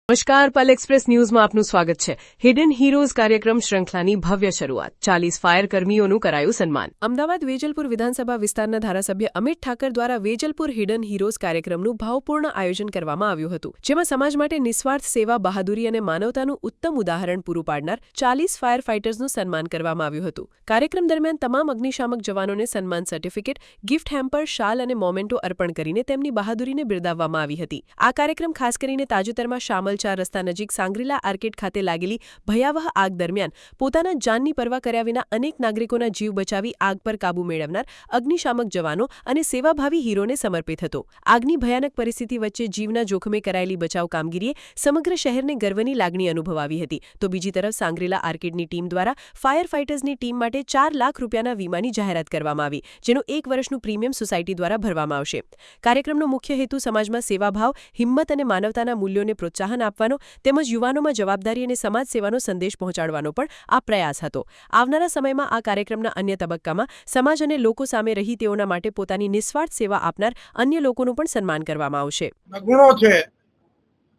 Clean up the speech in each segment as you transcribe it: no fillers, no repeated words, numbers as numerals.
નમસ્કાર, પલ એક્સપ્રેસ ન્યૂઝમાં આપનું સ્વાગત છે। હિડન હીરોઝ કાર્યક્રમ શ્રૃંખલાની ભવ્ય શરૂઆત। 40 ફાયર કર્મીઓનું કરાયું સન્માન। અમદાવાદ વેજલપુર વિધાનસભા વિસ્તારના ધારાસભ્ય અમિત ઠાકર દ્વારા વેજલપુર હિડન હીરોઝ કાર્યક્રમનું ભાવપૂર્ણ આયોજન કરવામાં આવ્યું હતું, જેમાં સમાજ માટે નિસ્વાર્થ સેવા, બહાદુરી અને માનવતાનું ઉત્તમ ઉદાહરણ પૂરું પાડનાર 40 ફાયર ફાઇટર્સનું સન્માન કરવામાં આવ્યું હતું। કાર્યક્રમ દરમિયાન તમામ અગ્નિશામક જવાનોને સન્માન સર્ટિફિકેટ, ગિફ્ટ હેમ્પર, શાલ અને મોમેન્ટો અર્પણ કરીને તેમની બહાદુરીને બિરદાવવામાં આવી હતી। આ કાર્યક્રમ ખાસ કરીને તાજેતરમાં શામલ 4 રસ્તા નજીક સાંગ્રીલા આર્કેડ ખાતે લાગેલી ભયાવહ આગ દરમિયાન પોતાના જાનની પરવા કર્યા વિના અનેક નાગરિકોના જીવ બચાવી આગ પર કાબૂ મેળવનાર અગ્નિશામક જવાનો અને સેવાભાવી હીરોને સમર્પિત હતો। આગની ભયાનક પરિસ્થિતિ વચ્ચે જીવના જોખમે કરાયેલી બચાવ કામગીરીએ સમગ્ર શહેરને ગર્વની લાગણી અનુભવાવી હતી। તો બીજી તરફ સાંગ્રીલા આર્કેડની ટીમ દ્વારા ફાયર ફાઇટર્સની ટીમ માટે 4 લાખ રૂપિયાના વીમાની જાહેરાત કરવામાં આવી, જેનું 1 વર્ષનું પ્રીમિયમ સોસાયટી દ્વારા ભરવામાં આવશે। કાર્યક્રમનો મુખ્ય હેતુ સમાજમાં સેવાભાવ, હિંમત અને માનવતાના મૂલ્યોને પ્રોત્સાહન આપવાનો તેમજ યુવાનોમાં જવાબદારી અને સમાજ સેવાનો સંદેશ પહોંચાડવાનો પણ આ પ્રયાસ હતો। આવનારા સમયમાં આ કાર્યક્રમના અન્ય તબક્કામાં સમાજ અને લોકો સામે રહી તેઓના માટે પોતાની નિસ્વાર્થ સેવા આપનાર અન્ય લોકોનું પણ સન્માન કરવામાં આવશે। ગુણો છે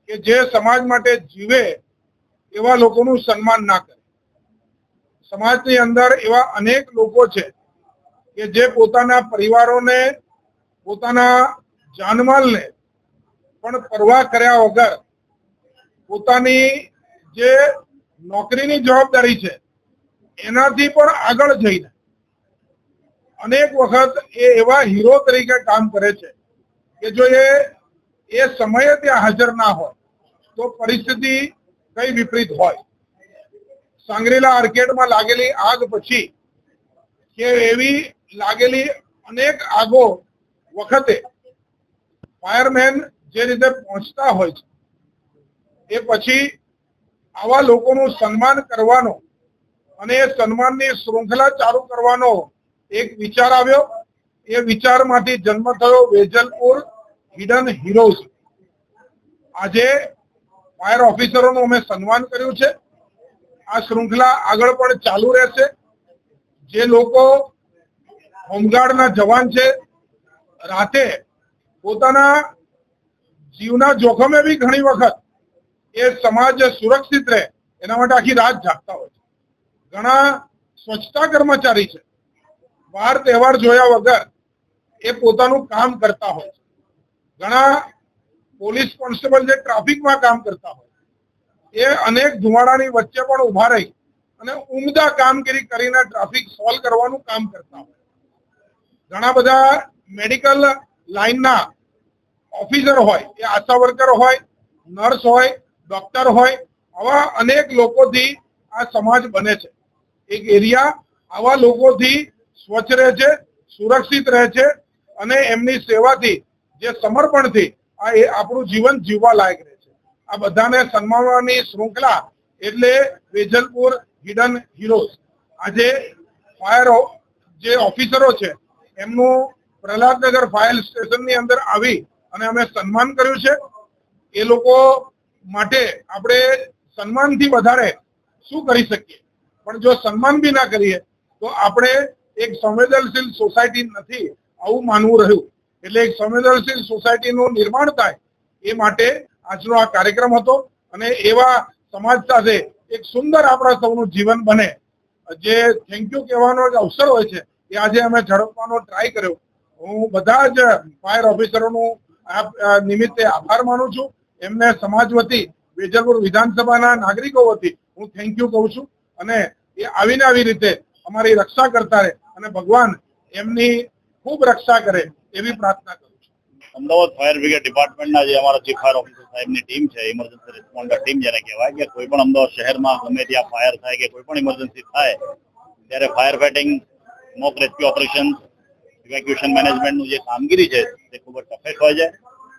કે જે સમાજ માટે જીવે એવા લોકોનું સન્માન ના કરે। સમાજની અંદર એવા અનેક લોકો છે કે જે પોતાના પરિવારોને, પોતાના જાનમાલને પણ પરવા કર્યા વગર પોતાની જે નોકરીની જવાબદારી છે એનાથી પણ આગળ જઈને અનેક વખત એ એવા હીરો તરીકે કામ કરે છે કે જો એ સમયે ત્યાં હાજર ના હોય તો પરિસ્થિતિ કઈ વિપરીત હોય। સાંગ્રીલા આર્કેડમાં લાગેલી આગ પછી કે એવી લાગેલી અનેક આગો વખતે ફાયરમેન જે રીતે પહોંચતા હોય છે એ પછી આવા લોકોનું સન્માન કરવાનો અને એ સન્માનની શૃંખલા ચાલુ કરવાનો એક વિચાર આવ્યો। એ વિચારમાંથી જન્મ થયો વેજલપુર હિડન હીરોઝ। આજે ફાયર ઓફિસરોનું અમે સન્માન કર્યું છે। આ શૃંખલા આગળ પણ ચાલુ રહેશે। જે લોકો હોમગાર્ડના જવાન છે, રાતે પોતાના જીવના જોખમે બી ઘણી વખત એ સમાજ સુરક્ષિત રહે એના માટે આખી રાત જાગતા હોય છે। ઘણા સ્વચ્છતા કર્મચારી છે, વાર તહેવાર જોયા વગર એ પોતાનું કામ કરતા હોય છે। ઘણા પોલીસ કોન્સ્ટેબલ જે ટ્રાફિકમાં કામ કરતા હોય એ અનેક ધુમાડાની વચ્ચે પણ ઉભા રહી અને ઉમદા કામગીરી કરીને ટ્રાફિક સોલ્વ કરવાનું કામ કરતા હોય। ઘણા બધા મેડિકલ લાઈનના ઓફિસર હોય, એ આશા વર્કર હોય, નર્સ હોય, ડોક્ટર હોય, આવા અનેક લોકોથી આ સમાજ બને છે। એક એરિયા આવા લોકોથી સ્વચ્છ રહે છે, સુરક્ષિત રહે છે અને એમની સેવાથી, જે સમર્પણથી આ આપણું જીવન જીવવા લાયક રહે છે। આ બધાને સન્માનવાની શૃંખલા એટલે વેજલપુર હિડન હીરોઝ। આજે ફાયર જે ઓફિસરો છે એમનું પ્રહલાદનગર ફાયર સ્ટેશનની અંદર આવી અને અમે સન્માન કર્યું છે। એ લોકો માટે આપણે સન્માનથી વધારે શું કરી શકીએ, પણ જો સન્માન બી ના કરીએ તો આપણે એક સંવેદનશીલ સોસાયટી નથી આવું માનવું રહ્યું। એટલે એક સંવેદનશીલ સોસાયટીનું નિર્માણ થાય એ માટે આજનો આ કાર્યક્રમ હતો અને એવા સમાજ સાથે એક સુંદર આપણા સૌનું જીવન બને, જે થેન્ક યુ કહેવાનો એક અવસર હોય છે એ આજે અમે ઝડપવાનો ટ્રાય કર્યો। હું બધા જ ફાયર ઓફિસરોનું આ નિમિત્તે આભાર માનું છું। એમને સમાજ વતી, વેજલપુર વિધાનસભાના નાગરિકો વતી હું થેન્ક યુ કહું છું અને એ આવીને આવી રીતે અમારી રક્ષા કરતા રહે અને ભગવાન એમની ખૂબ રક્ષા કરે એવી પ્રાર્થના કરું છું। અમદાવાદ ફાયર બ્રિગેડ ડિપાર્ટમેન્ટના જે અમારા ચીફ ફાયર ઓફિસર સાહેબની ટીમ છે, ઇમરજન્સી રિસ્પોન્ડર ટીમ જેને કહેવાય, કે કોઈ પણ અમદાવાદ શહેરમાં ગમે ત્યાં ફાયર થાય કે કોઈ પણ ઇમરજન્સી થાય ત્યારે fire fighting, smoke rescue operation, evacuation મેનેજમેન્ટનું જે કામગીરી છે તે ખૂબ જ ટફેસ્ટ હોય છે।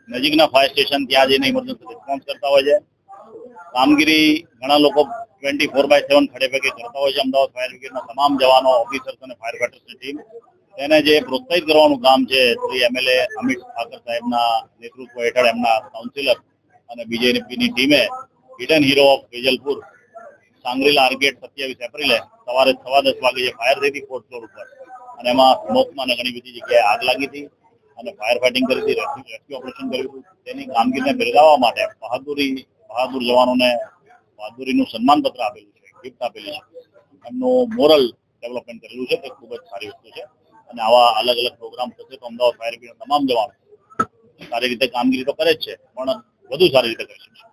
નજીકના ફાયર સ્ટેશન ત્યાં જઈને ઇમરજન્સી રિસ્પોન્સ કરતા હોય છે। કામગીરી ઘણા લોકો 24/7 ખડે પગે કરતા હોય છે। અમદાવાદ ફાયર બ્રિગેડના તમામ જવાનો, ઓફિસર્સ અને ફાયર ફાઇટર્સની ટીમ તેને જે પ્રોત્સાહિત કરવાનું કામ છે શ્રી MLA અમિત ઠાકર સાહેબના નેતૃત્વ હેઠળ એમના કાઉન્સિલર અને બીજેપીની ટીમે hidden hero of Vejalpur Shangrila Arcade 27 એપ્રિલે સવારે 10:15 વાગે જે ફાયર થઈ હતી 4th ફ્લોર ઉપર, અને એમાં સ્મોકમાં ઘણી બધી જગ્યાએ આગ લાગી હતી અને ફાયર ફાઇટિંગ કરી હતી, રેસ્ક્યુ ઓપરેશન કર્યું હતું, તેની કામગીરીને બિરદાવવા માટે બહાદુરી બહાદુર જવાનોને બહાદુરીનું સન્માનપત્ર આપેલું છે, ગિફ્ટ આપેલી છે, એમનું મોરલ ડેવલપમેન્ટ કરેલું છે, તે ખૂબ જ સારી વસ્તુ છે. અને આવા અલગ અલગ પ્રોગ્રામ થશે તો અમદાવાદ ફાયર બ્રિગેડના તમામ જવાનો સારી રીતે કામગીરી તો કરે જ છે, પણ વધુ સારી રીતે કરી શકશે.